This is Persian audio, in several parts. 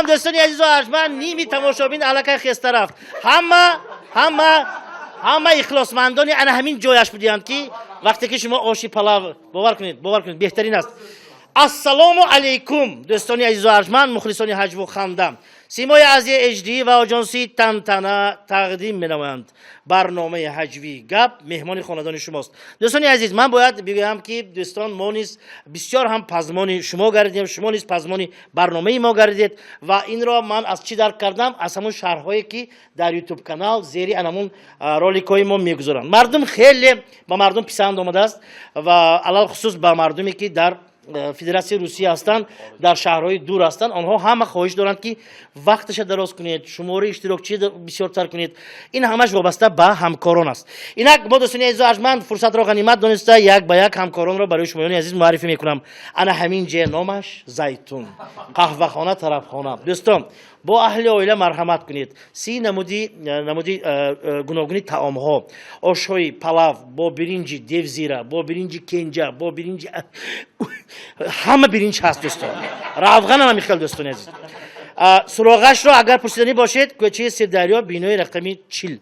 دوستانی عزیز و ارجمند نیمی تماشابین علاقه خسته رفت همه اخلاصمندانی انا همین جایش بودیند که وقتی که شما آشی پلاو باور کنید بهترین است. السلام علیکم دوستانی عزیز و ارجمند مخلصان حج و خندم سیمای عزیز اجدی و آژانسی تنتنا تقدیم می‌نمایند برنامه حجوی گپ مهمان خاندان شماست. دوستان عزیز من باید بگم که دوستان ما نیز بسیار هم پزمانی شما گردیدیم شما نیز پزمانی برنامه ما گردید و این را من از چی درک کردم از همون شرح‌هایی که در یوتیوب کانال زیری انمون رولیک‌های ما میگذارن. مردم خیلی با مردم پسند آمده است و علل خصوص با مردمی که در فدراسیون روسیه هستند در شهرهای دور هستند آنها همه خواهش دارند که وقتش دراز کنید شماره اشتراکچی بسیارتر کنید این همش وابسته به همکاران است. اینک ما دوستان عزیز و ارجمند فرصت را غنیمت دانسته یک به یک همکاران را برای شما عزیز معرفی میکنم. انا همین جای نامش زیتون قهوه خانه طرف خانه. دوستان با اهل عائله مرحمت کنید. سی نمودی گوناگونی طعام ها آش‌های پلاو با برنج دیو زیره با برنج کنجه با برنج همه برنج هست دوستان روغن هم میخواد دوستان عزیز. سراغش رو اگر پرسیدنی باشید کوچه سردریا بینای رقمی 40.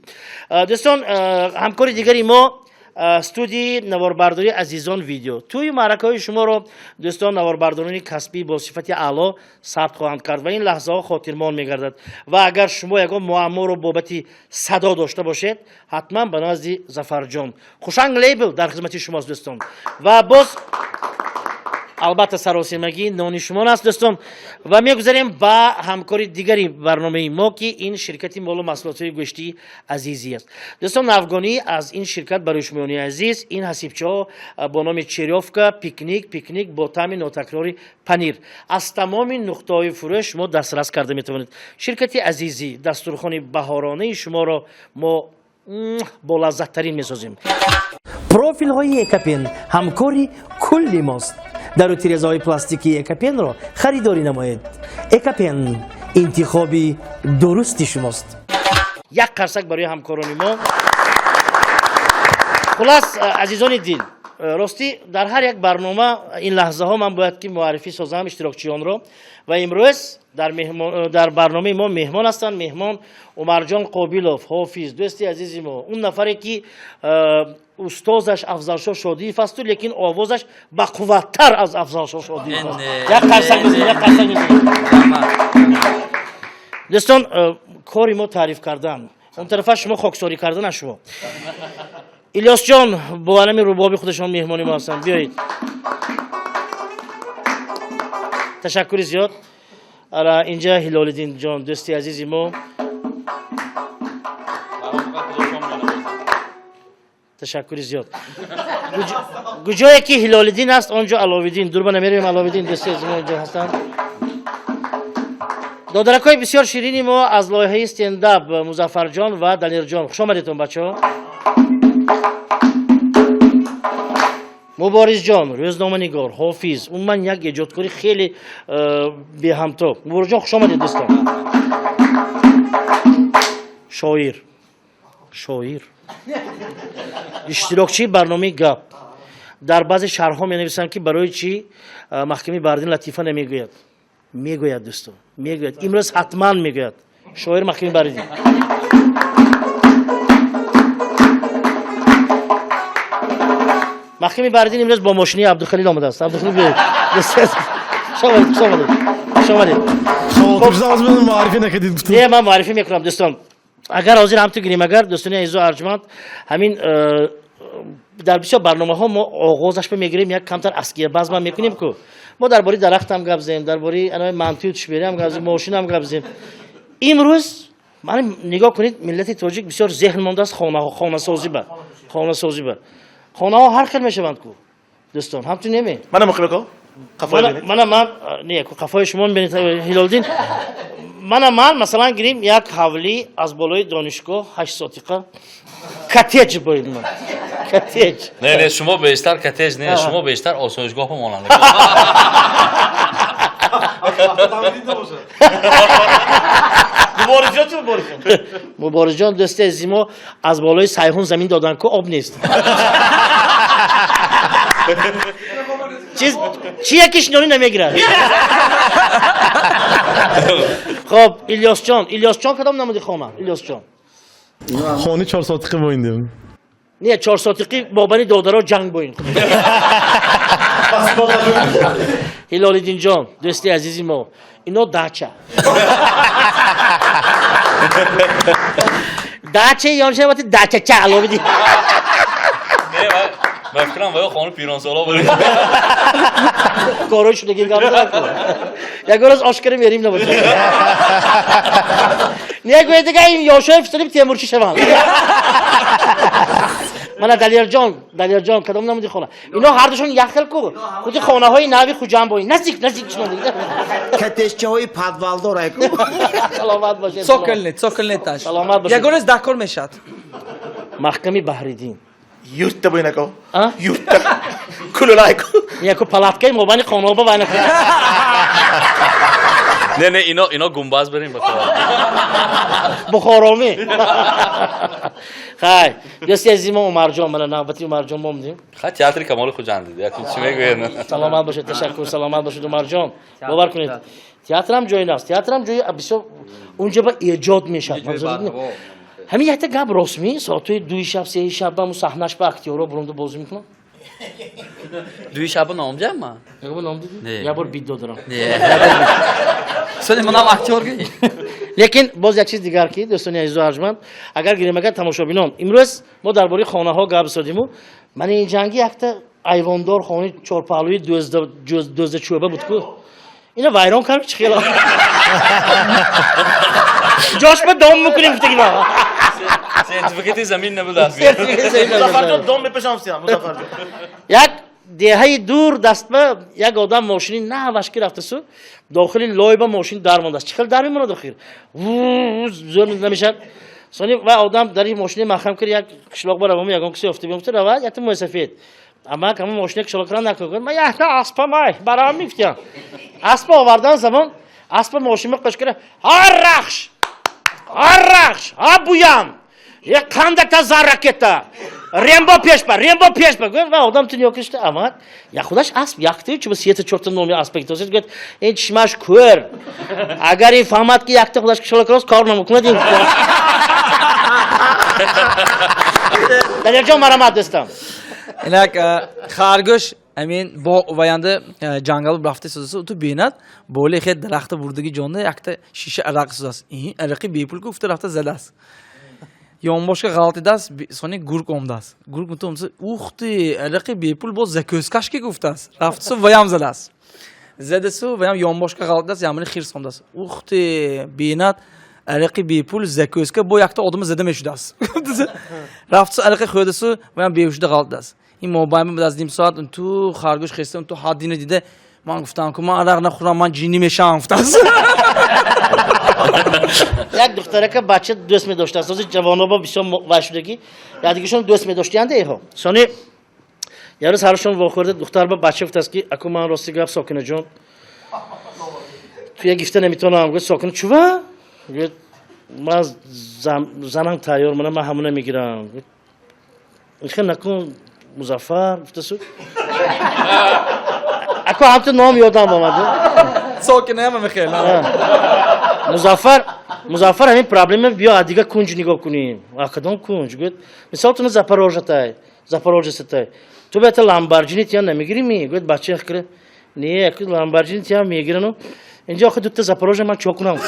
دوستان همکار دیگری ما استودی نواربرداری عزیزان ویدیو توی معرکه‌های شما رو دوستان نواربرداران کسبی با صفت اعلی ثبت خواهند کرد و این لحظه ها خاطرمان میگردد و اگر شما یگان معما رو بابت صدا داشته باشید حتما به نزد ظفرجان خوشنگ لیبل در خدمت شماست دوستان و باز البته سراسیمگی نانی شما است دوستان و میگذاریم با همکاری دیگری برنامه ما که این شرکتی مال محصولات گوشتی عزیزی است. دوستان افغانی از این شرکت برای شما عزیز این حسیبچه‌ها با نام چریوفکا پیکنیک با طعم ناتکراری پنیر از تمام نقطه‌های فروش ما دسترس کرده میتوانید. شرکتی عزیزی دسترخوان بهارانه شما را ما با لذت ترین میسازیم. پروفیل های اکاپین همکاری کلی ماست. در تیره‌های پلاستیکی اکاپین را خریداری نمایید. اکاپین انتخابی درستی شماست. یک قرصک برای همکاران ما. خلاص عزیزان دین راستی در هر یک برنامه این لحظه ها من باید که معرفی سازم اشتراکچیان را و امروز در برنامه ما مهمان هستند. مهمان عمرجان قابیلوف حافظ دوستی عزیزی ما اون نفری که استادش افضلشاه شادیف است لیکن آوازش با قوت‌تر از افضلشاه شادیف است. یک قرصک بزنید دوستان کاری ما تعریف کردن اون طرف شما خاکساری کردن شما. الیاس جان با علم ربابی خودشان مهمانی ما هستند بیایید. تشکر زیاد. اینجا هلال‌الدین جان دوستی عزیزی ما تشکر زیاد. گوجایی که هلال‌الدین است آنجا علاوالدین دور نمیریم علاوالدین دوستی عزیزی ما اینجا هستند. دادرکای بسیار شیرینی ما از لایحه استنداپ مظفر جان و دنیر جان خوش آمدیدتون بچه‌ها. مبارز جان روزنامه‌نگار حافظ اون من یک ایجادکاری خیلی به همتا. مبارز جان خوش آمدید دوستان. شاعر اشتراکچی برنامه گپ در بعضی شهرها می‌نویسند که برای چی محکمه بردین لطیفه نمیگوید میگوید دوستان میگوید امروز حتما میگوید شاعر محکمه بردین محکمه بردین امروز با ماشینی عبدالخلیل آمده است عبدالخلیل بیاید شما خاطرزاز من معرفی نکردید نه من معرفی میکنم دوستان اگر حاضر هم تو گیریم اگر دوستان عزیز و ارجمند همین در بسیار برنامه ها ما آغازش میگیریم یک کمتر اسکیه باز ما میکنیم که ما درباره درخت هم گپ زدیم درباره انواع منطقه تشبیری هم گپ زدیم ماشین هم گپ زدیم امروز من نگاه کنید ملت تاجیک بسیار ذهن مانده است خانه سازی بر خانه ها هر خیل میشوند کو دوستان همتون نمی من مخالفه کو قفای ببینید من نه قفای شما ببینید هلالدین من مثلا گیریم یک حولی از بالای دانشگاه 8 ساتیقه کاتیج باید من کاتیج نه شما بیشتر کاتیج نه شما بیشتر آسایشگاه مانند مبارز جان دوست عزیز ما از بالای سیحون زمین دادن که آب نیست چی یکیش نانی نمیگیرد خب الیاس جان کدام نمودی خانه الیاس جان خانه 4 ساعته بویندم نه 4 ساعتی بابانی دادرا جنگ بوین هلالدین جان دوستی عزیزی ما اینا داچه یا میشه وقتی داچه چه علاوه دی من فکرم وای خانه پیرانسالا بریم کاروش نگیر گفتم یک روز آشکاری میریم نبود نه گوید دیگه این یاشای فستانیم تیمورچی شوند من دلیر جان کدام نمودی خانه اینا هر دوشون یخل کو خودی خانه های نوی خود جمع باید نزدیک شما دیگه کتشچه های پدوالدار ایکو سلامت باشه سوکلنت تاش سلامت باشه یک روز دکار میشد محکمه بحریدین یورت ببینید کو یورت کلولای کو یکو پلاتکای مبانی خانه با بین نه اینا گنباز بریم بخارامی خیر دوستی عزیز ما عمر جان من نوبتی عمر جان ما موندیم خاطر تئاتر کمال خوجند دیدی چی میگوین سلامت باشید تشکر سلامت باشید عمر جان باور کنید تئاتر هم جای ناست تئاتر هم جای بسیار اونجا با ایجاد میشه همین یه گپ رسمی ساعت 2 شب 3 شب با صحنهش با اکتورا برونده بازی میکنن دوی شب نامجم من یک بار نام دیدی یک بار بیت دادم سن من هم اکتور گی لیکن باز یک چیز دیگر کی دوستان عزیز و ارجمند اگر گیریم اگر تماشابینان امروز ما درباره خانه ها گپ زدیم من این جنگی یک تا ایواندار خانه چهارپهلوی دوزده چوبه بود کو اینا ویران کرد چه خیلی جاش به دام میکنیم دیگه سرتیفیکت زمین نبود است مظفر جان دام بپشم سیام مظفر جان یک دهه دور دست به یک آدم ماشینی نه وشکی رفته سو داخل لایب ماشین در مونده است چخل در میمونه داخل زور نمیشن سانی و آدم در این ماشین مخم کرد یک کشلاق بر اون یکم کسی افته بیامت رواد یه تیم سفید اما کم ماشین کشلاق ران نکنه من یه اسب مای برام میفتیم اسب آوردن زمان اسب ماشین قش کرد هر رخش ها بویان یک کندکتا زرکتا ریمبا پیش بر و آدم تو نیا کشته اما یا خودش اسب یخته چه بسیار چرت نومی اسپکت است گفت این چشمش کور اگر این فهمد که یخته خودش کشلاق راست کار نمیکنه این در جا مرامت دستم اینک خرگوش امین با وینده جنگل رفته سوزه تو بینات بوله خیلی درخت بردگی جانه یکت شیشه عرق سوزه این عرقی بیپول گفته رفته زده است یا başka غلطی دست sonra گورگ اومده است گورگ میتونه اوختی عرقی بیپول با زکوسکاش که گفته است رفته سو ویام زده است زده سو ویام یا başka غلطی دست یعنی خیرس اومده است اوختی بینات عرقی بیپول زکوسکا با یکتا آدم زده میشده است رفته سو عرقی خورده سو ویام بیوشده غلط است این موبایل من از نیم ساعت تو خرگوش خسته تو حدی ندیده من گفتم که من عرق نخورم من جینی میشم گفتم یک دختره که بچه دوست می داشته است از جوان‌ها با بسیار وحشتگی یا دیگه‌شون دوست می داشتند ایها سانی یه روز هرشون واخورده دختر با بچه گفت است که اکو من راستی گفت ساکنه جان تو یک گفته نمیتونم گفت ساکنه چوبه گفت من زنم تیار منم من همونه میگیرم اینکه نکن مظفر گفته سو اکو همت نام یادم آمده ساکنه همه میخیل مظفر همین پرابلم بیا دیگه کنج نگاه کنیم کدام کنج گفت مثال تو زاپاروژه ستای تو بهت لامبورجینی تیا نمیگیری می گفت بچه اخکره نه اکو لامبورجینی تیا میگیرن اینجا آخه دوتا زاپاروژه من چوکنم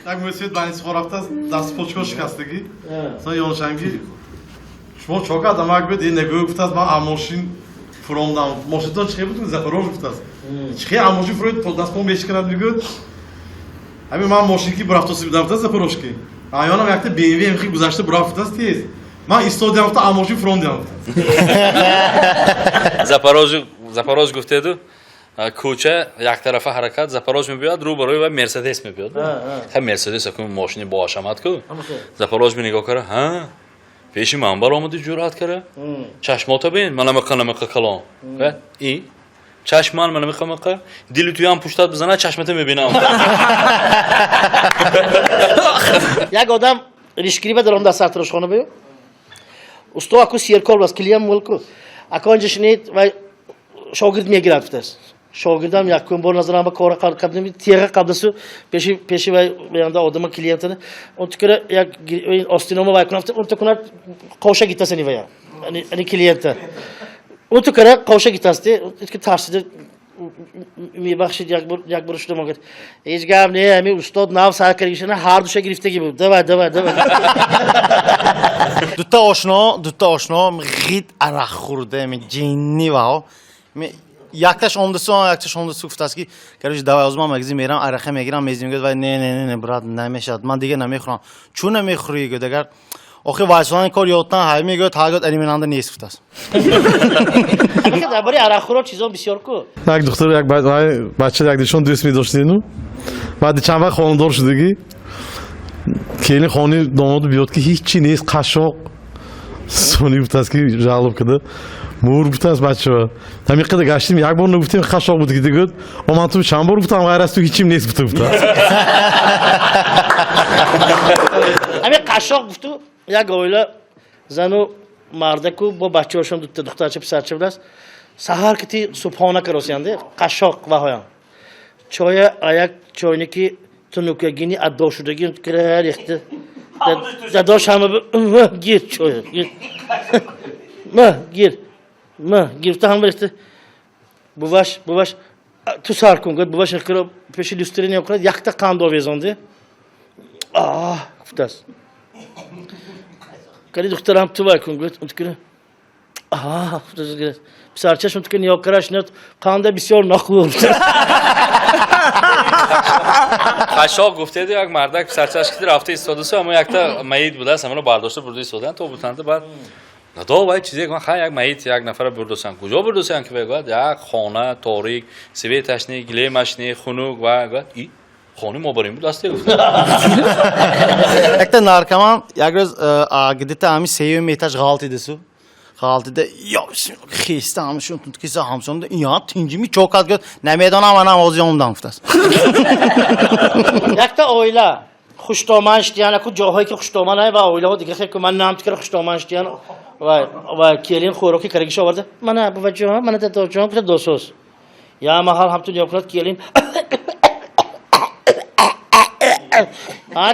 Так мусид ба ин рафта дастпочко шикастагӣ. Сон ёншанги шумо чока дамак бед ин негӯ гуфтаст ман амошин фуромдам. Мошинтон чӣ буд Запорож гуфтаст. Чӣ амошин фурод то дастпон бешканад мегӯд. Ҳамин ман мошинки бурафтоси будам та Запорожки. Аёнам якта BMW мхи гузашта бурафтаст тез. Ман истодиам та амошин фуромдам. Запорож гуфтеду کوچه یک طرفه حرکت زاپاروژ میبیاد رو برای و مرسدس میبیاد هم مرسدس اون ماشین با شمات کو زاپاروژ می نگاه کنه ها پیش من بر آمده جرأت کنه چشماتو ببین منم کلام ای چشمان منم میخوام دل توی هم پشتات بزنه چشمتو میبینم یک آدم ریشگیری به درون دست ارتش خانه بیو استو اکو سیرکال باز کلیم ملکو اکو اینجا شنید و شاگرد میگیرد فتست شاگردم یک کن بار نظرم با کار قبل تیغه قبل سو پیشی و بیانده آدم کلیانتنه اون تکره یک آستینامو وای کنفته اون تکنه قوشه گیتاس نیویا یعنی کلیانت اون تکره قوشه گیتاسته که ترسیده میبخشید یک بار شده ماگه هیچ گام نه همین استاد ناو سر کردیشونه هر دوشه گرفتگی بود دو دوتا آشنا غید عرق خورده می جنی واو یکتاش اومدسو گفت است که کارش دوا آزما مگزی میرم عرقه میگیرم میز میگه و نه برات نمیشد من دیگه نمیخورم چون نمیخوری گفت اگر آخه واسه کار یادتن های میگه تاگت الیمیننده نیست گفت است که درباره عرق خورا چیزا بسیار کو یک دختر یک بچه یک دیشون دوست می داشتینو بعد چند وقت خانه‌دار شدگی کلی خانه داماد بیاد که هیچ چی نیست قشاق سونی بود است که جالب کرده مور بود است بچه همین قدر گشتیم یک بار نگفتیم قشاق بود که دیگه اما تو چند بار گفتم غیر از تو هیچیم نیست بود همین قشاق گفتو یک آیله زن و مرده کو با بچه هاشون دو دخترچه پسرچه بود است سحر کتی صبحانه کراسینده قشاق و هایم چای یک چاینکی تنوکگینی ادعا شدگی که ریخته داداش همه گیر چای گیر گرفته همه ریخته باباش تو سر کن گفت باباش اخکرا پیش لیستری نیم کرد یک تا قند آویزانده گفته است کاری دخترم تو بای کن گفت اون که گفته است پسرچهشون تو که نیا کرش نیاد قنده بسیار نخور قشاق گفته یک مردک پسرچهش که رفته ایستاده سو اما یک تا میت بوده است همونو برداشته برده ایستادن تو بودند بعد نداو باید چیزی که من خیلی یک میت یک نفر برداشتن کجا برداشتن که بگوید یک خانه تاریک سوی تشنی گله مشنی خنوک و ای خانه ما بریم بود دسته گفته یک تا نارکمان یک روز گدیت همی سیو میتاج غلطی دسو غلطی یا خیسته همشون تو کیسه همسون یا تینجیمی چوکات گفت نمیدانم من آوازی اومدم گفت است یک تا آیله خوشتامنش دیان اکو جاهایی که خوشتامن و آیله ها دیگه خیلی که من نام تکر خوشتامنش دیان و کلین خوراکی کرگیش آورده من بوجه ها من داد جان که دوسوس یا محل هم تو نیاکرات کلین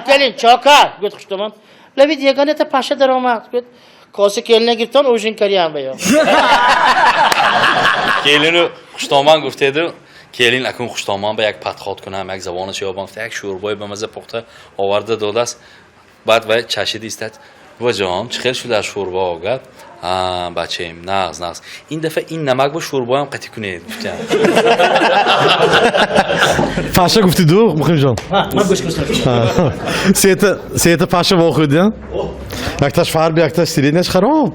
کلین چاکر گفت خوشتامن لبی دیگانه تا پاشه در آمد گفت کاسه کلینه گرفتن اوژین کری هم بیا کلینو خوشتامان گفته دو کلین اکون خوشتامان به یک پتخات کنه یک زبانش یا بانفته یک شوربای به مزه پخته آورده داده است بعد و چشید ایستد و جان چه خیلی شو در شوربا آگد بچه ایم نغز این دفعه این نمک با شوربا هم قطی کنید پاشا گفتی دو مخیم جان من گوش کنم سیت پاشا با خودی یکتاش فربی یکتاش سیرینش خراب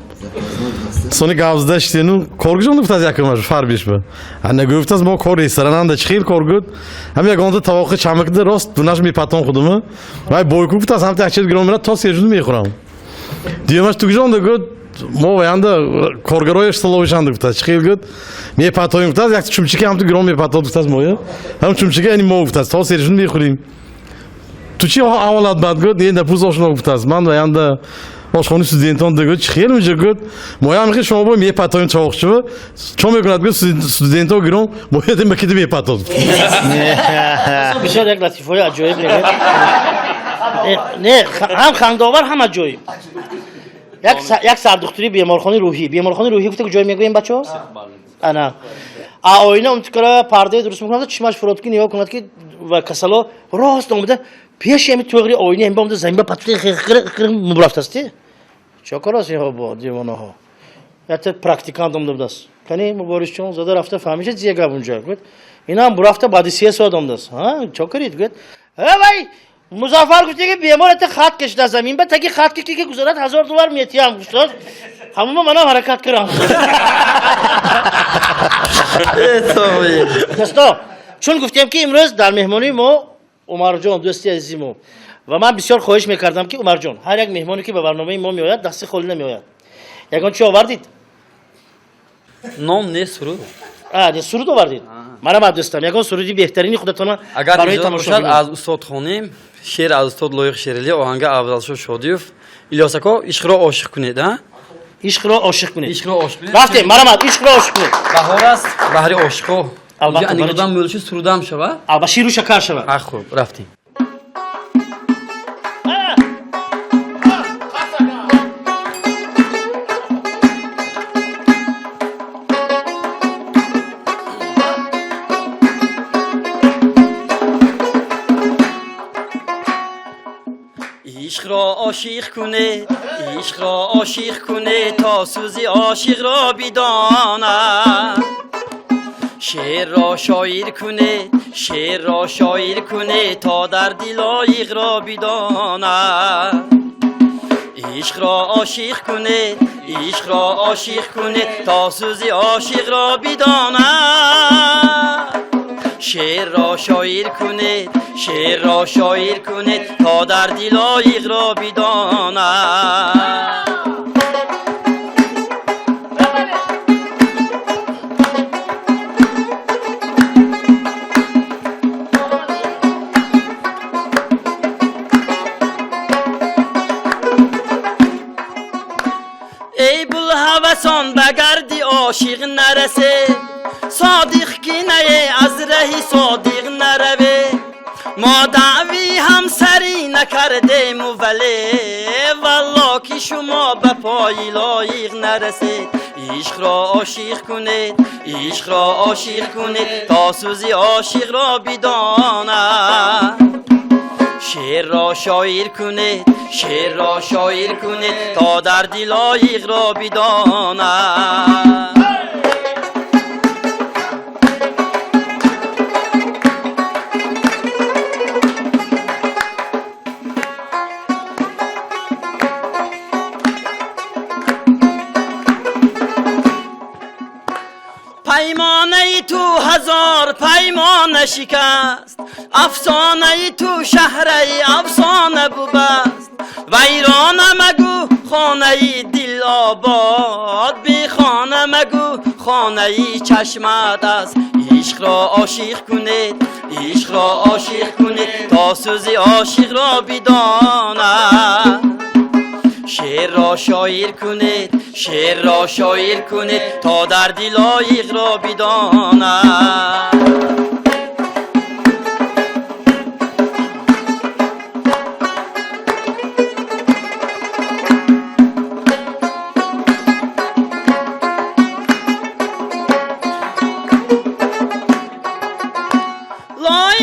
سونی گاوزده اشتینو کارگوشان گفت از یکمش فربیش به نه گفت از ما کار رستوران ده چخیل کارگود هم یک آنده طبق چمکده راست دونش میپتان خودمه و بوی گفت از هم تا 80 گرم میره تا 3 میخورم دیگه تو گوشان ده گفت мо ваянда коргарояш столовишанды гуфтаз чӣ хел гуд мепатоим гуфтаз як чумчика ҳам ту гиром мепатод гуфтаз моя ҳам чумчика яъни мо гуфтаз то серишун мехӯрим ту чӣ ҳаволат бад гуд ена пӯз ошно гуфтаз ман ваянда ошхонаи студентон дагуд чӣ хел миҷа гуд моя мехи шумо бо мепатоим чавоқчива чо мекунад гуд студентон гиром моя де макида мепатод бисёр як латифаи аҷоиб мегӯяд. Не ҳам хандовар ҳам аҷоиб. як сардухтури беморхонаи рӯҳӣ гуфта ҷой мегӯем бачаҳо ана оина умтикара пардаи дуруст мекунад чишмаш фуротки нигоҳ кунад ки ва касало рост омада пеши ҳами туғри оина ҳами омада замин ба патуи хир мурафтасти чокароси ҳо бо дивонаҳо ята практикант омда будас кани муборисчон зада рафта фаҳмиша зия гап унҷа гӯд инам бурафта баъди 3 соат омдас чокарид гӯд вай музаффар гуфте ки бемор ята хат кашида замин ба таки хат кашида ки гузарад $1000 метиҳам гуфтад ҳамума манам ҳаракат кардам дӯсто чун гуфтем ки имрӯз дар меҳмонии мо умарҷон дӯсти азизи мо ва ман бисёр хоҳиш мекардам ки умарҷон ҳар як меҳмоне ки ба барномаи мо меояд дасти холӣ намеояд ягон чӣ овардид ном не суруд не суруд овардид манам дӯстам ягон суруди беҳтарини худатона агар барои иҷоза бошад тамошобинам аз устодхонем шеър аз устод лоиқ шералӣ оҳанга авзалшоҳ шодиёв илёсако ишқро ошиқ кунед ишқро ошиқ кунед ишқро ошиқ кунед рафтем марамад ишқро ошиқ кунед баҳор аст баҳри ошиқо Албатта, нигоҳдан мӯлши сурудам шавад алба ширу шакар шавад хуб рафтем عشق را عاشق کنه تا سوز عاشق را بداند شعر را شاعر کنه تا در دل عاشق را بداند عشق را عاشق کنه تا سوز عاشق را بداند شعر را شاعر کنه تا در دل عاشق را بداند ای بوالهوسان بگردی عاشق نرسه صادق کی نه از رهی صادق نروه ما دعوی همسری نکردیم ولی والله که شما به پای لایق نرسید عشق را عاشق کنید تا سوزی عاشق را بداند شعر را شاعر کنید تا در دل عاشق را بداند پیمانه تو هزار پیمانه شکست افسانه تو شهره افسانه ببست ویرانه مگو خانه دل آباد بی خانه مگو خانه چشمت است عشق را عاشق کنید تا سوز عاشق را بداند شعر را شاعر کنید تا در دل عاشق را بداند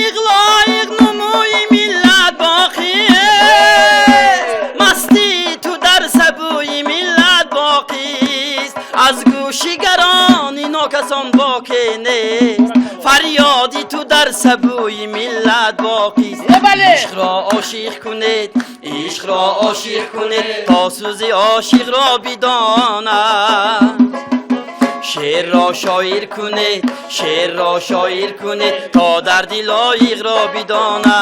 لایق نموی ملت باقیه مستی تو در سبوی ملت باقیست از گوشیگران اینا کسان باقی نیست فریادی تو در سبوی ملت باقیست عشق را عاشق کنید تا سوز عاشق را بداند شعر را شاعر کنید تا در دل عاشق را بداند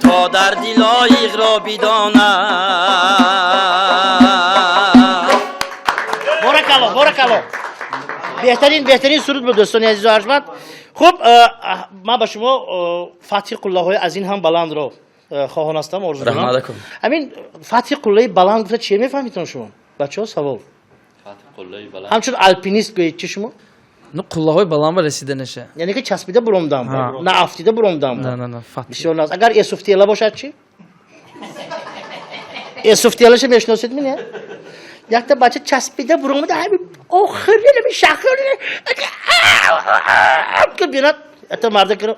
تا در دل جاویدانه بارکالله بهترین سرود به دوستان عزیز و ارجمند. خب من با شما فتح قله های از این هم بلند رو خواهان هستم آرزو دارم. رحمت کن. همین فتح قله بلند گفته چیه میفهمیدن شما بچه ها سوال همچون الپینیست گویید چه شما Ну қуллаҳои баланд ба расиданаше. یعنی که چسبیده برومدم نه افتیده برومدم نه فقط. بسیار ناز اگر اسوفتیلا باشد چی اسوفتیلاش میشناسید می نه یک تا بچه چسبیده برومده همین آخر نمی شخص که بیاد حتی مرده کنه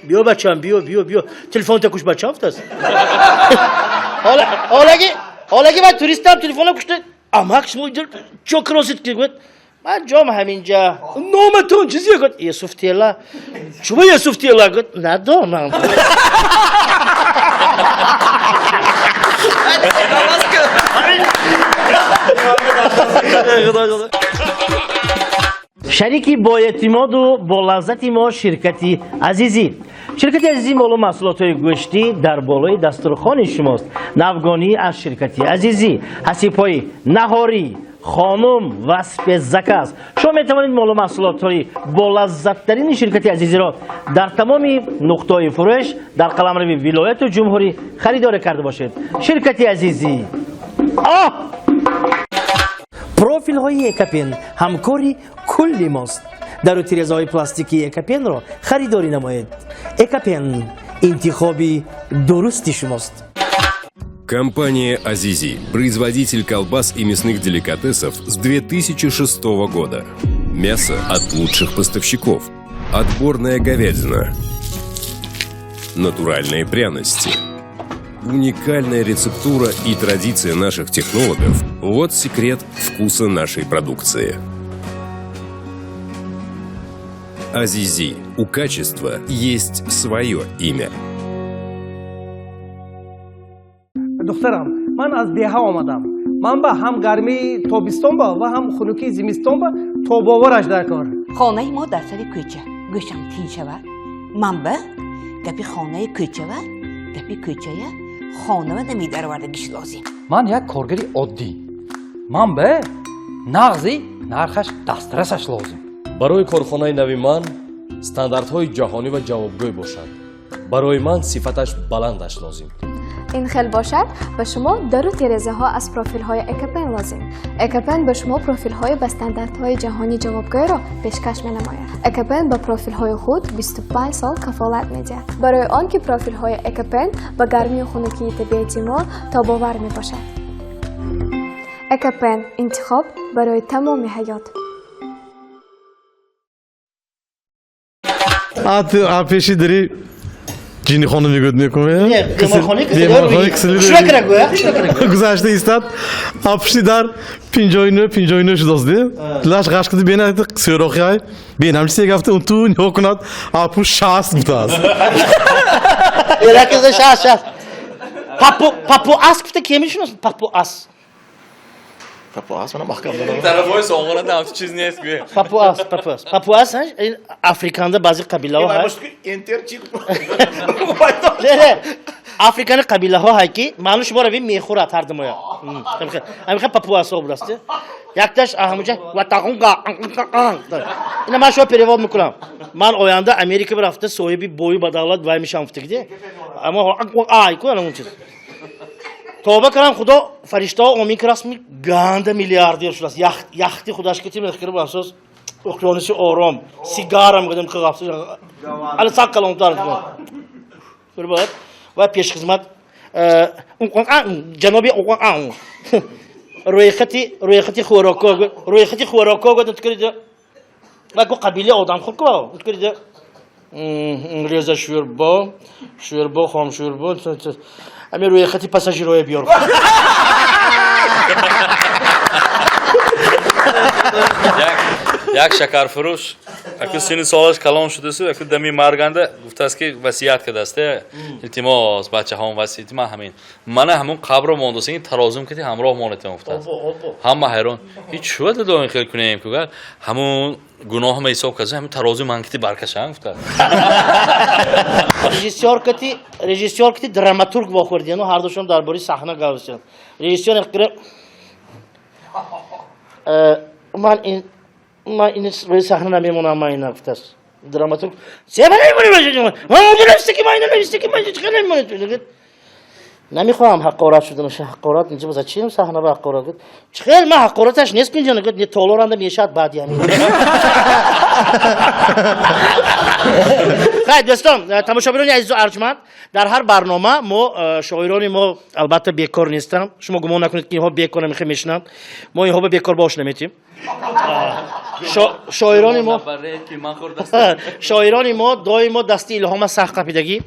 بیا بچه‌ام بیا تلفن تا کوش بچه‌ام است حالا که من توریستم تلفنم کوشته اما شما چه کراست که گفت من جام همینجا نامتون چیزیه گفت یسوفتیلا شما یسوفتیلا گفت ندانم شریکی با اعتماد و با لذت ما شرکتی عزیزی مال محصولات گوشتی در بالای دسترخوان شماست. نوگانی از شرکتی عزیزی حسیب‌های نهاری خانم وصف زکه است. شما میتوانید مال محصولات با لذت ترین شرکتی عزیزی را در تمام نقطه‌های فروش در قلمرو ولایت جمهوری خریداری کرده باشید. شرکتی عزیزی پروفیل های اکاپن همکاری کلی ماست. در تیره‌های های پلاستیکی اکاپن را خریداری نمایید. اکاپن انتخابی درستی شماست. Компания «Азизи» – производитель колбас и мясных деликатесов с 2006 года. Мясо от лучших поставщиков. Отборная говядина. Натуральные пряности. Уникальная рецептура и традиция наших технологов – вот секрет вкуса нашей продукции. «Азизи» – у качества есть свое имя. دخترم من از دیه آمدم من به هم گرمی تابستان با و هم خنکی زمستان با توباورش در کار خانه ما در سر کوچه گوشم تین شود منبع گپی خانه کوچه و گپی کوچه خانه و نمی درآوردگیش لازم من یک کارگری عادی منبع نغزی نرخش دسترسش لازم برای کارخانه نوی من استانداردهای جهانی و جوابگوی باشد برای من صفتش بلندش لازم این خیلی باشد به شما در تیرزه ها از پروفیل های اکاپن لازم. اکاپن به شما پروفیل های به استانداردهای جهانی جوابگوی را پیشکش می نماید. اکاپن با پروفیل های خود 25 سال کفالت می دهد. برای آنکه پروفیل های اکاپن با گرمی و خنکی طبیعتی ما تاباور می باشد. اکاپن انتخاب برای تمام حیات. پیشی داری جینی خانم میگوید میکنه نه قمارخانه کسی گذشته ایستاد آپشی در 59 شداست لاش قش کدی بینه سیراخی های بینم چیزی گفته اون تو نیا کند آپو 60 بوده است یکی 60 پاپو اس گفته کی میشناسه پاپو اس من محکم دارم طرفای سوغان هم چیز نیست گویا پاپو اس این افریکاندا بعضی قبیله ها هست نه افریکان قبیله ها هست که معلوم شما رو میخوره تردمایا همین پاپو اس ها برسته یکتاش همونجا و تاقونگا اینا من شما پریواد میکنم من آینده امریکا برفته صاحبی بوی بدالت وای میشم فتیده اما آی کنم اون چیز توبه کنم خدا فرشته ها آمین که رسمی گنده میلیاردیر شده است یختی خودش که تیم نخیره با اساس اقیانوسی آرام سیگارم قدم که غفته الان ساق کلام دارم و پیش خدمت جنابی روی خطی خوراکا گفتم تو کردی و گو قبیله آدم خود که تو کردی ریزه شوربا خام شوربا همین روی خطی پاساژیرای بیار یک شکرفروش اگه سینی سالش کلان شده است اگه دمی مرگنده گفته است که وصیت کرده است التماس بچه هم وصیت ما همین من همون قبر ماندوس این ترازم کردی همراه مونتم افتاد همه حیران هیچ شده دو این خیلی کنیم که همون گناه هم حساب کرده همین ترازم من کتی برکشان افتاد رژیسور کتی دراماتورگ باخوردی نه هر دوشون درباره صحنه گفتن رژیسور من این روی صحنه نمیمونم من این نفتش دراماتورگ چه نمیمونی من مدرستی که من نمیستی که من چه نمیمونی نمیخوام حقارت شده نشه حقارت اینجا بذار چیم صحنه با حقارت گفت خیلی من حقارتش نیست که اینجا نگفت یه تولورنده میشد بعدی همین خیلی دوستان تماشاگران عزیز و ارجمند در هر برنامه ما شاعران ما البته بیکار نیستن شما گمان نکنید که اینها بیکار نمیخوام میشنن ما اینها به بیکار باش نمیتیم شاعران ما دائما دستی الهام سخت قپیدگی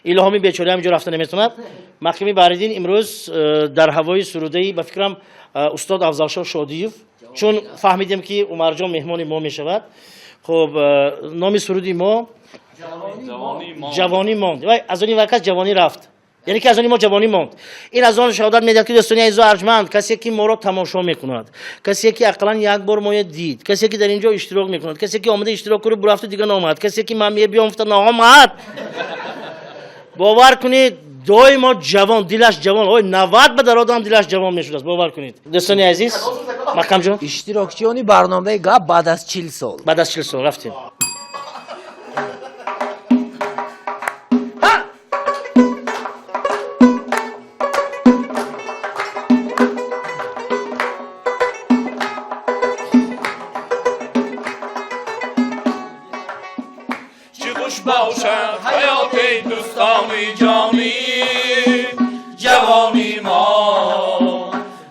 الهامی بیچاره همینجا رفته نمیتوند محکمی بریدین امروز در هوای سروده‌ای به فکرم استاد افضلشاه شادیوف چون فهمیدیم که عمر جان مهمان ما میشود خب نام سرودی ما جوانی ماند از اون وقت جوانی رفت یعنی که از اون ما جوانی ماند این از آن شهادت میدهد که دوستان عزیز و ارجمند کسی که ما را تماشا میکند کسی که عقلا یک بار ما دید کسی که در اینجا اشتراک میکند کسی که آمده اشتراک کنه برفته دیگه نامد کسی که من بیام افتاد نامد باور کنید دوی ما جوان دلش جوان اوه 90 به در آدم دلش جوان میشود است باور کنید دوستان عزیز محکم جان اشتراکچیانی برنامه گپ بعد از 40 سال بعد از 40 سال رفتیم باشد حیات دوستانی جانی جوانی ما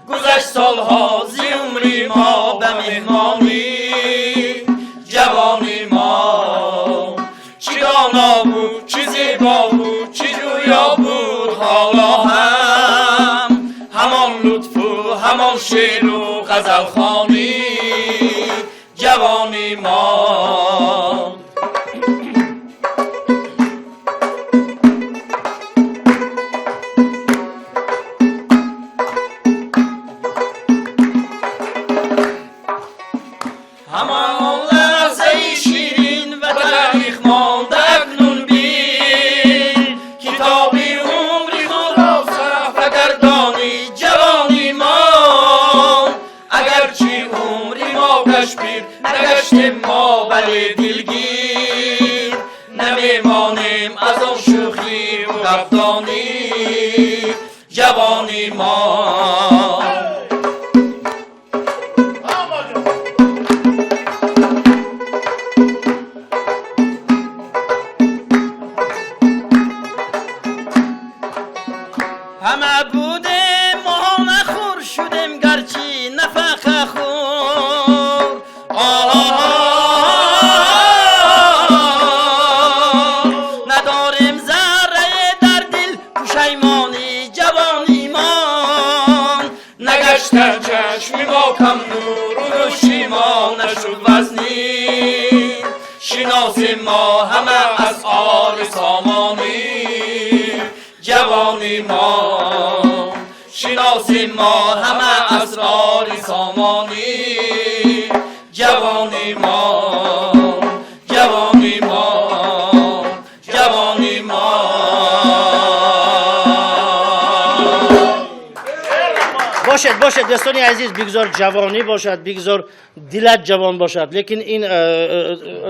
گذشت سالها زی عمری ما به مهمانی جوانی ما چی دانا بود چی زیبا بود چی جویا بود حالا هم همان لطف و همان شعر و غزل خوانی جوانی ما نگشتیم ما بله دلگیر نمیمانیم از آن شوخی و غفدانی جوانی ما همه بودیم ما نخور شدیم گرچی نفخ خور نداریم ذره در دل پشیمانی جوانی مان نگشته چشمی ما کم نور و نوشیما نشد وزنی شناسیم ما همه از آل سامانی جوانی ما شناسیم ما همه اسرار سامانی جوانی ما جوانی ما جوانی ما باشد دوستانی عزیز بگذار جوانی باشد بگذار دلت جوان باشد لیکن این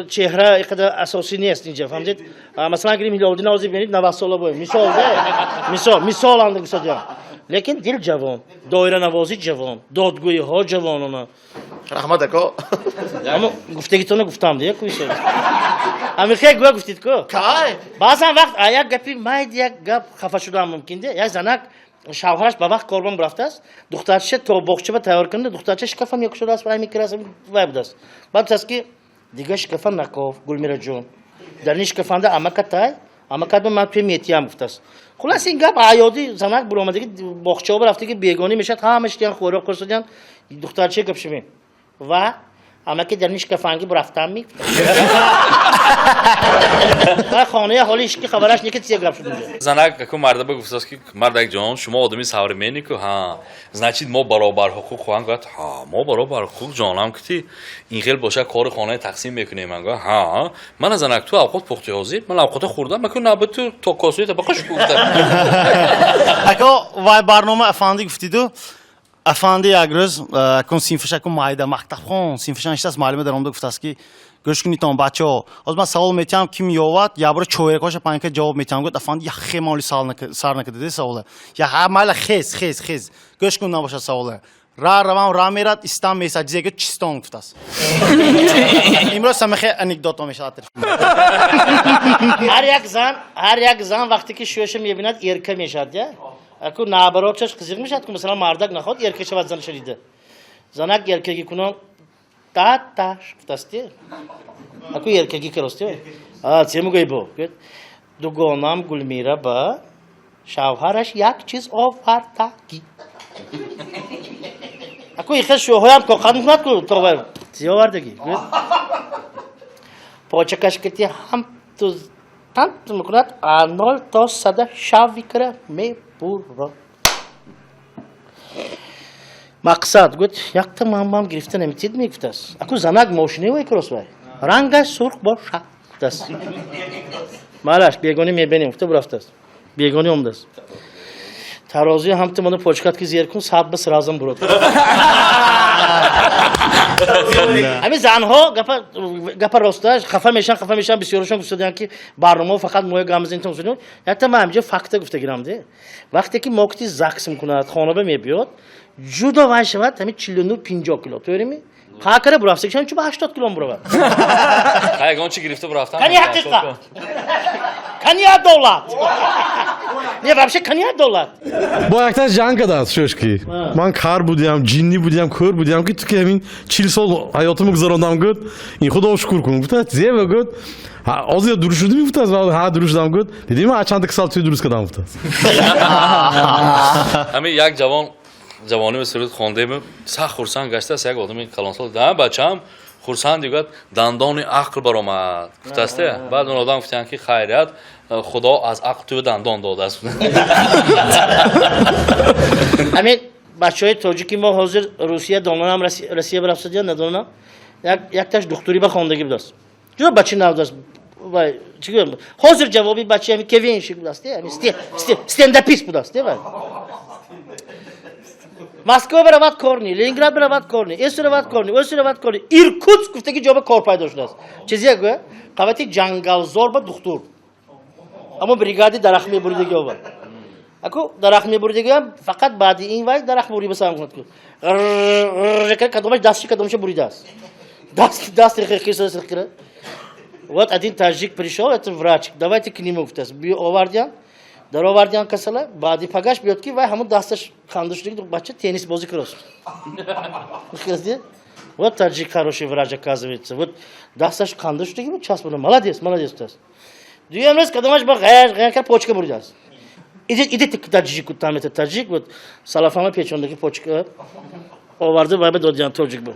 چهره اینقدر اساسی نیست اینجا فهمید مثلا اگر میلادی نازی ببینید 90 ساله بود مثال اند گفتم لیکن دل جوان دایره نوازی جوان دادگویی ها جوانانه رحمت اکا اما گفتگیتون گفتم دیگه کوی شد همین خیلی گفتید کو بعضا وقت یک گپی ماید یک گپ خفه شده هم ممکن ده یک زنک شوهرش به وقت کاربان برفته است دخترش تا باغچه به تیار کنه دخترش شکفم یک شده است برای میکرد وای بود است بعد است که دیگه شکفم نکاف گلمیرا جون در نیش شکفنده امکت تای امکت من توی میتیام گفته است خلاص این گپ عیادی زنک برآمده که باغچه برفته که بیگانی میشد همش دیان خوراک کردن دخترچه گپ شویم و اما که در نیش کفنگی برفتم می خانه حالیش که خبرش نیکه چیه گپ شد اونجا زنک اكو مرد بگفتاست که مردک جان شما آدمی سوارمینی که ها значит ما برابر حقوق خواهیم گفت ها ما برابر حقوق جانم کتی این خیلی باشه کار خانه تقسیم میکنیم من گفت ها من از زنک تو اوقات پختی حاضر من اوقات خوردم مکن نبود تو تا کاسوی طبقش گفتم اکو وای برنامه افندی گفتیدو افندی اگرز کن سینفش اکو مایده مکتب خون سینفشان اشتاس معلومه در آمده گفته است که گوش کنید تام بچه ها از من سوال میتونم کی میآورد یا برای چویر کاش پایین که جواب میتونم گفت افندی یا خیلی مالی سر نکرده سواله یا هر مال خیز گوش کن نباشه سواله را میرد استان میساجی که چیستان گفته است امروز سمخه انکدوت میشه هر یک زن وقتی که شوهرش میبیند ایرکه میشد یا اكو نابرابرش قزيق مشات که مثلا مردک نخواد ایرکه شود زن شدیده زنک ایرکگی کنن تاش گفتاستی اكو ایرکگی کراستی چه میگویی با دوگانم گلمیره با شوهرش یک چیز آوردگی اكو ایخه شوهرم که قدم کند کو تو چی آوردگی پاچکش کتی هم تو تنت میکند آنال تا صد شوی کره میبورد مقصد گفت یک تا مام گرفته نمیتید میگفته است اکو زنک موشنی وی کروس وی رنگش سرخ باشه است مالش بیگانی میبینیم گفته برفته است بیگانی اومده است ترازی هم تو منو پوچکات کی زیر کن صاحب بس رازم برود همین زنها گپ راستش خفه میشن بسیارشون گفتن که برنامه فقط موی گامزین تون سنون یا تا همینجا فکت گفته گیرم ده وقتی که موقتی زکس میکند خانه میبیاد جدا واشود همین 49-50 کیلو تو میری خاکره برافت کشان چوب 80 کیلو برو خایگان چی گرفته برفتم کنی حقیقت کنی دولت نه вообще کنی دولت با یکتا جنگ کردست شوشکی من کار بودیم جنی بودیم کور بودیم که تو که همین 40 سال حیاتمو گذراندم گفت این خدا شکر کنم گفت زیبا گفت از یا دروش شدی میگفت از ها دروش دادم گفت دیدیم من چند سال توی دروس کردم گفت همین یک جوانی به سرود خونده می سخت خورسند گشته است یک آدمی کلانسال ده بچه‌ام خورسند دیگه دندان عقل برآمد گفته است بعد اون آدم گفتن که خیریت خدا از عقل تو دندان داده است همین بچهای تاجیکی ما حاضر روسیه دانم روسیه برفت یا ندانم یک تاش دکتری به خواندگی بدست جو بچه نودست وای چیکار حاضر جوابی بچه همین کوین شی بدست همین استنداپیست بدست وای مسکو برود کورنی لنینگراد برود کورنی اس برود کورنی ایرکوتسک گفته که جواب کار پیدا شده است چیزی گه قوتی جنگالزور با دکتر اما بریگادی درخت میبریدگی آورد اكو درخت میبریدگی فقط بعد این وای درخت بری بسام کند که کدومش دستی کدومش بریده است دست رخیص سرکره وقت ادین تاجیک پریشو ات وراچ давайте к нему گفته است بی آوردن در آوردن کسله بعدی پگاش بیاد که وای همون دستش خاندش دیگه بچه تنیس بازی کرد خیلی вот таджик хороший врач оказывается вот дасташ خاندش دیگه چسب بله молодец است دیگه روز کدومش با غیر کار پوچکه بریده است ایده таджик там это таджик вот салафама печондagi پوچکه آورده و به دادیان таджик بود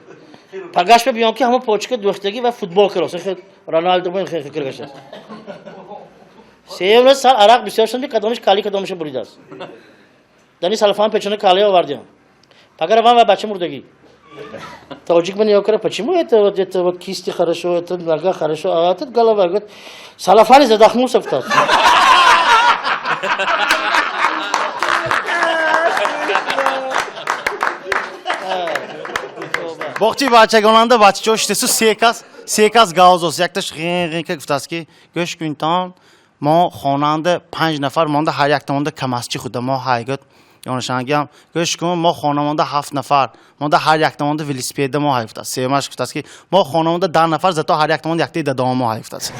پگاش به بیان که همون پوچکه دوختگی و فوتبال کراس خیلی رونالدو من خیلی فکر گشت سه سال عراق بسیار شدن کدومش کالی کدومش بریده است دانی салафама печондagi کالی آوردیم پگاه روان و بچه مردگی таджик من یا کره почему это вот кисти хорошо это нога хорошо а этот голова говорит салафани задохнулся в тот باقچی بچگاننده بچه جوش تسو سیکاس گازوس یکتاش غین که گفته است که گوش کن تان ما خواننده 5 نفر مانده هر یک تامانده کماسچی خوده ما هایگت یانشانگیم گوش کن ما خانواده 7 نفر مانده هر یک تامانده ولیسپیده ما هایفت است سیماش گفته است که ما خانواده 10 نفر زتا هر یک تامانده یک تا دام ما هایفت است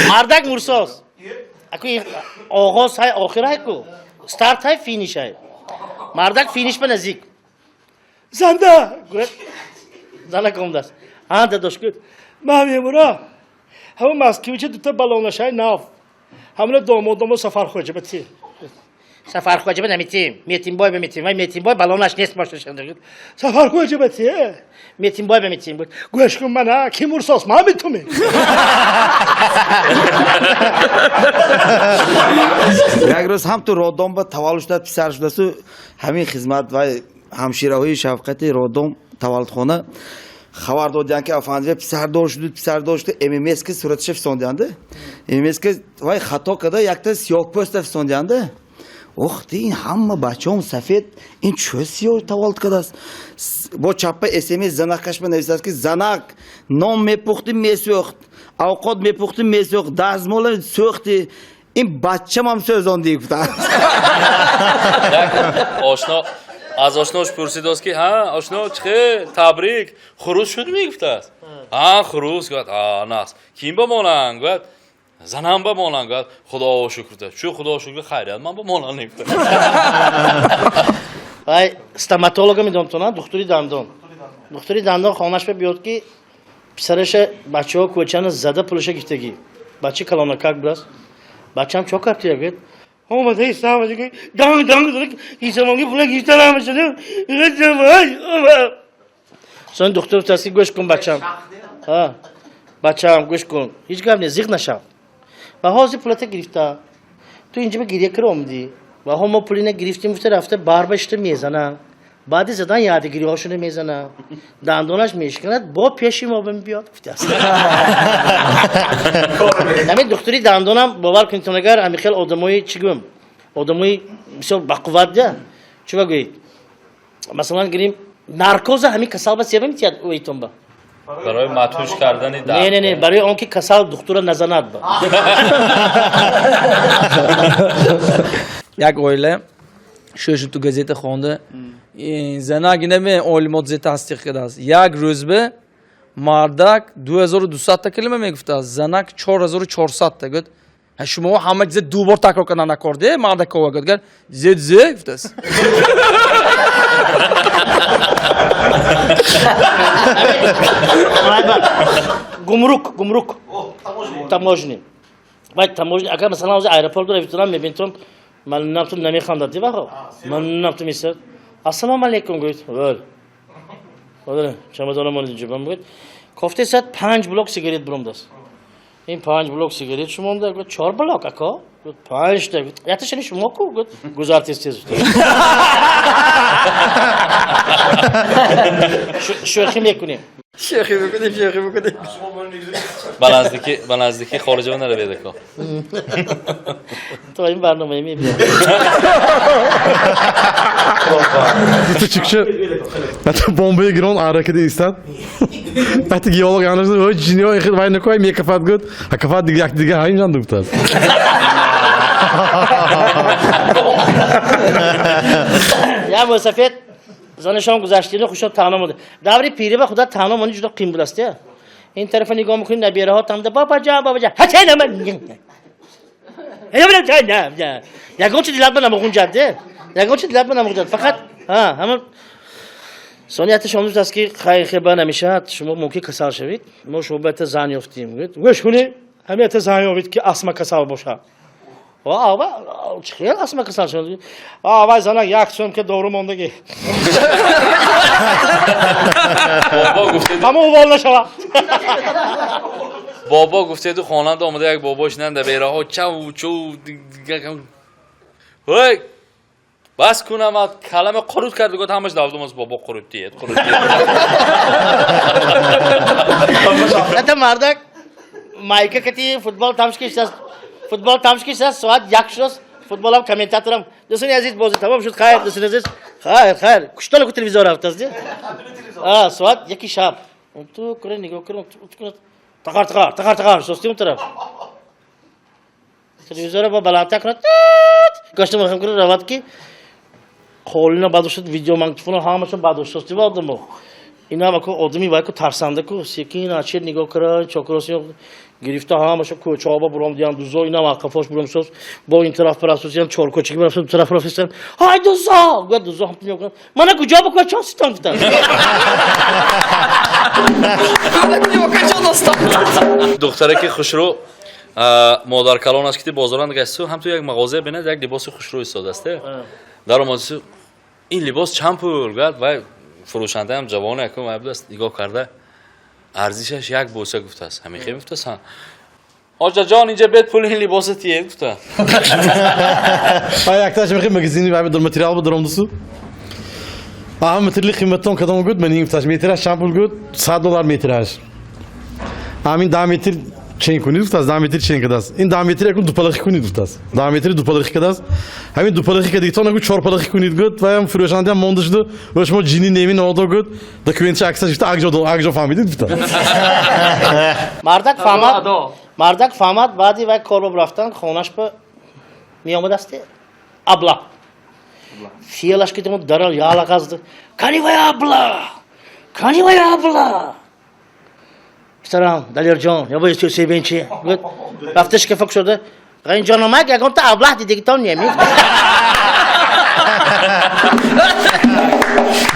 مردک مرساس اكو آغاز های آخر های کو استارت های فینیش های مردک فینیش به نزدیک زنده گفت زنده کم دست آن داداش گفت مهمیمورا همون مسکویچه دوتا بالونش های ناف همون دامادامو سفر خوجه بتی سفر خواجه نمیتیم میتیم بای بمیتیم وای میتیم بای بالونش نیست باشه شده سفر خواجه بتیه میتیم بای بمیتیم بود گوش کن من کی مرساس ما میتونم یک روز هم تو رودم با تولد شد پسر شده سو همین خدمت و همشیره‌های شفقتی رودم تولد خونه خبر دادن که افندی پسر داشت MMS که صورتش فسوندنده MMS که وای خطا کرده یک تا سیاه پوست فسوندنده وقتی این همه بچه‌ام سفید این چه سیاه تولد کرده است با چاپ SMS زنکش بنویسه است که زنک نام میپختی میسوخت اوقات میپختی میسوخت دستمال سوختی این بچه هم سوزاندی گفتن آشنا از آشناش پرسید که ها آشنا چه تبریک خروس شد میگفت است ها خروس گفت نه کیم بمونن گفت زنم بمونن گفت خدا شکر چه خدا شکر خیریت من بمونن نگفت ای استоматолога میدونم تو نه دکتری دندان خانش به بیاد که پسرش بچه‌ها کوچه‌ن زده پولش گرفتگی بچه کلانکاک براست بچه‌م چه کارتی گفت اومده ایستام دیگه دانگ داره ایستامونگی پول گرفته نمیشه وای سن دکتر تاسی گوش کن بچه‌م ها بچه‌م گوش کن هیچ گپ نیست زیغ نشو و حاضر پولت گرفته تو اینجا به گریه کرم دی و هم پولینه گرفتیم گفته رفته بار بشته میزنه بعد زدن یادگیری هاشونه میزنه دندونش میشکند با پیشی ما بهم بیاد گفته است همین دکتری دندونم باور کنید تو نگر همین خیلی آدمایی چی گم آدمایی بسیار بقوت ده چی بگویید مثلا گریم نارکوز همین کسال بس یه میتیاد اویتون با برای ماتوش کردن درد نه برای آنکه کسال دکتر نزند با یک اویله شوش تو گزیت خونده زنگ نمی اولموت زی تصدیق کرده است یک روز به مردک 2200 تا کلمه میگفته است زنک 4400 تا گفت شما همه چیز دو بار تکرار کردن نکرده مردک کو گفت زد گفته است گمرک تاموژنی باید تاموژنی اگر مثلا از ایرپورت رو رفتم میبینم من نمیتونم نمیخوام دادی واقعا من نمیتونم میشه السلام علیکم گفت ول چمدانم من جیبم بود گفته صد 5 بلوک سیگارت برام دست این 5 بلوک سیگارت شما داد گفت 4 بلوک اکا گفت 5 تا گفت یاتش شما کو گفت گزارش تیز شوخی میکنیم شوخی بکنیم به نزدیکی خارجه نره بیده که تو این برنامه میبینی تو çıkışı hatta bombaya giren hareket istedi. Hatta geolog anlaşıldı. O cinyo ekip var ne koy mi kafat gut. Ha kafat dige hain can duktas. یا مسافت زنشان گذشتینه خوشا تنها مونده دوری پیری و خدا تنها مونی جدا قیم بلاسته این طرف نگاه میکنی نبیره ها تمده بابا جان هچه نمن یکون چی دیلت بنام اون جده یکون چی دیلت بنام اون جده فقط همون سانیت شما دوست است که خیلی نمیشه شما ممکن کسال شوید ما شما بهت زن یافتیم گوش کنی همیت زن یافت که اسم کسال باشه آوا خیلی اسم کسال شد آوا زنگ یک سوم که دورو موندگی بابا گفته اما اول نشوا بابا گفته تو خانه آمده یک باباش ننده بیره ها چو وای بس کنم کلمه قرود کرد بگوید همش دوردم از بابا قرود دید حتی مردک مایکه کتی فوتبال تمش است ساعت یک شد فوتبال هم کامنتاتورم دوستان عزیز بازی تمام شد خیر دوستان عزیز خیر کشتال کو تلویزیون رفت است ساعت یکی شب تو کره نگاه کردم تقار سوستی اون طرف تلویزیون با بلند کنه گشتم میخوام کنم روات کی خالینا بعد شد ویدیو مانگتفون همشون بعد شد دیوادم اینا با کو آدمی باید کو ترسنده کو سیکین اچیر نگاه کرد چاکروسی گرفته همشون کوچه آبا برام دیدم دوزا اینا واقفاش برام سوز با این طرف پراسوسیان چهار کوچگی برام تو طرف رفتن های دوزا گفت دوزا هم نگاه کن من کجا بکنم چه استان گفتم دختره که خوشرو модар калонаш ки бозоран гасту ҳам ту як мағоза бинад як либоси хушрӯй истодасте дар омадису ин либос чанд пул гад вай фурӯшандаам ҷавоне якум вай будааст нигоҳ карда арзишаш як буса гуфтааст ҳамихе мегуфтааст оҷаҷон инҷа бед пули ин либоси тие гуфта якташ мехи магазини вай дар материал будар омдусу метрли қиматтон кадом гуд мен гуфташ метраш чанд пул гуд $100 метраш ҳамин 10 метр чен кунид гуфтааст 10 метр чен кадаст ин 10 метр якун дупалахи кунид гуфтааст 10 метри дупалахи кадаст ҳамин дупалахи ка дигитон агу чорпалахи кунид гуд ваям фурӯшандаам монда шуду ва шумо ҷини неми нодо гуд документчи аксаш гуфта акҷо фаҳмидид гуфта мардак фаҳмад баъди вай корбоб рафтан хонаш ба меомадасте абла фиялаш ки дарал яла қазды кани вай абла писарам далерҷон ё бои себенчи рафта шикафа кушода ғайинҷономак ягонта аблаҳ дидигитон немид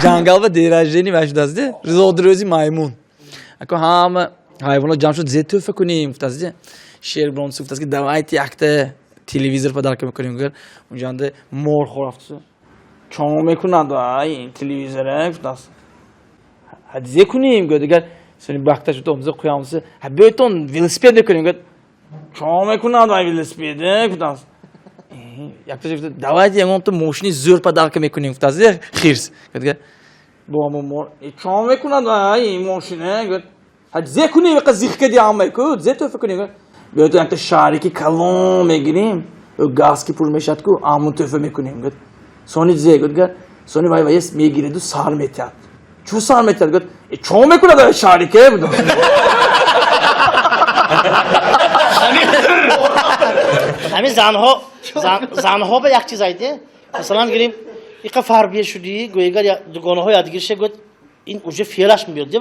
جنگل و دیرجدنی مشهود است رزودروزی مایمون اکو هم حیوانات جمع شد زیتو فکر کنیم گفت شیر برونز گفت که دوایت یکته تلویزیون پدر که میکنیم گر اونجا انده مور خورفت چون میکنند این تلویزیونه گفت است هدیه کنیم گفت دیگر سونی وقتا شد امضا قیامسه بیایتون ویلسپید کنیم گفت چون میکنند ویلسپیده گفت است yaklaşık davayet yangon to moshini zo'r podarka mekunим guftasida xirs gotga bomo mor chom mekunad ay moshine got haj zekuni ve qazikka di amayku zeto fekuni got beto yakta shariki kalon megirim o gaz ki pul meshatku amun töfe mekunим got soni ze gotga soni vay vay megire du sar metat chu sar metat got chom mekunad ay sharike budo همین زنها به یک چیز ایده مثلا میگیم یک فربیه شدی گویگر دوگانه های یادگیرشه گفت این اوجه فیلش میاد دیگه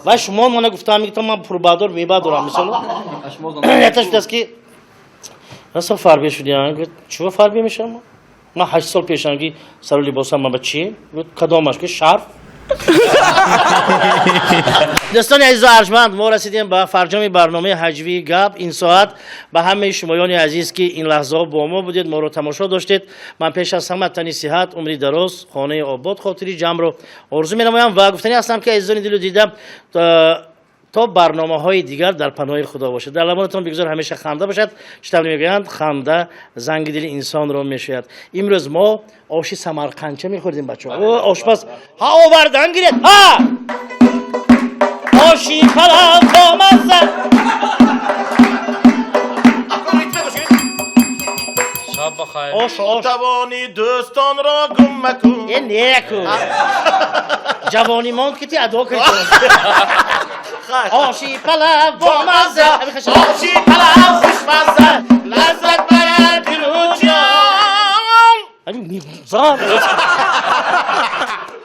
و شما من گفتم میگم من پروبادور میبادورم مثلا یادش دست که nasıl فربیه شدی گفت چه فربیه میشم من 8 سال پیشانگی سر لباسم من بچی گفت کدامش که شرف دوستان عزیز و ارجمند ما رسیدیم به فرجام برنامه هجوی گپ این ساعت به همه شمایان عزیز که این لحظه با ما بودید ما رو تماشا داشتید من پیش از همه تنی صحت عمری دراز خانه آباد خاطری جمع رو آرزو می‌نمایم و گفتنی هستم که عزیزان دلو دیدم تا برنامه های دیگر در پناه خدا باشد در لبانتان بگذار همیشه خنده باشد شتاب میگویند خنده زنگ دل انسان را میشوید امروز ما آشی سمرقندچه میخوردیم بچه‌ها او آشپز ها آوردن گیرید ها آشی پلو با مزه شب بخیر توانی دوستان را گم مکن این نیکو جوانی ماند که تی ادا کنید آشی پلو با مزه آشی پلو خوشمزه لذت بره دل و جان میزان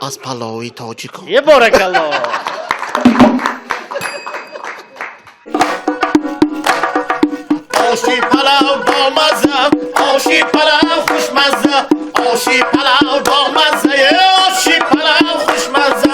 از پلاوی تاجیکان یه بارکالله آشی پلو با مزه آشی پلو خوشمزه آشی پلو با مزه آشی پلو خوشمزه